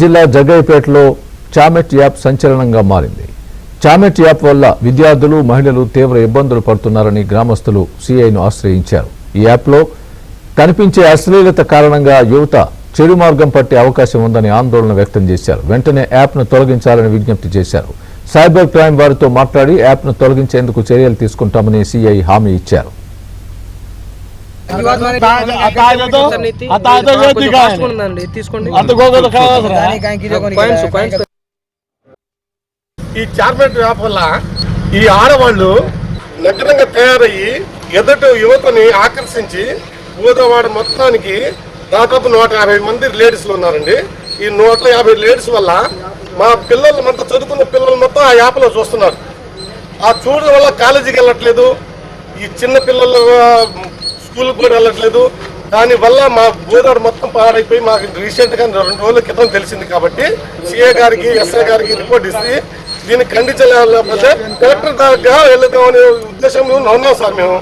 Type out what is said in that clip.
జిల్లా జగ్గయ్యపేటలో చామెట్ యాప్ సంచలనంగా మారింది. చామెట్ యాప్ వల్ల విద్యార్థులు, మహిళలు తీవ్ర ఇబ్బందులు పడుతున్నారని గ్రామస్తులు సీఐను ఆశ్రయించారు. ఈ యాప్లో కనిపించే అశ్లీలత కారణంగా యువత చెడు మార్గం పట్టే అవకాశం ఉందని ఆందోళన వ్యక్తం చేశారు. వెంటనే యాప్ను తొలగించాలని విజ్ఞప్తి చేశారు. సైబర్ క్రైమ్ వారితో మాట్లాడి యాప్ను తొలగించేందుకు చర్యలు తీసుకుంటామని సీఐ హామీ ఇచ్చారు. ఈ చార్మెట్ యాప్ వల్ల ఈ ఆడవాళ్ళు నగ్నంగా తయారయ్యి ఎదుటి యువతని ఆకర్షించి గోదావరి మొత్తానికి దాదాపు 150 మంది లేడీస్లు ఉన్నారండి. ఈ 150 లేడీస్ వల్ల మా పిల్లలు మొత్తం చదువుకున్న పిల్లలు మొత్తం ఆ యాప్లో చూస్తున్నారు. ఆ చూడడం వల్ల కాలేజీకి వెళ్ళట్లేదు, ఈ చిన్న పిల్లలు స్కూల్కి కూడా వెళ్ళట్లేదు. దానివల్ల మా గోదావరి మొత్తం పాడైపోయి మాకు రీసెంట్గా 2 రోజుల క్రితం తెలిసింది. కాబట్టి సిఏ గారికి, ఎస్ఐ గారికి రిపోర్ట్ ఇస్తే దీన్ని ఖండించలేకపోతే కలెక్టర్ దగ్గర వెళ్దామనే ఉద్దేశంలో ఉన్నాం సార్ మేము.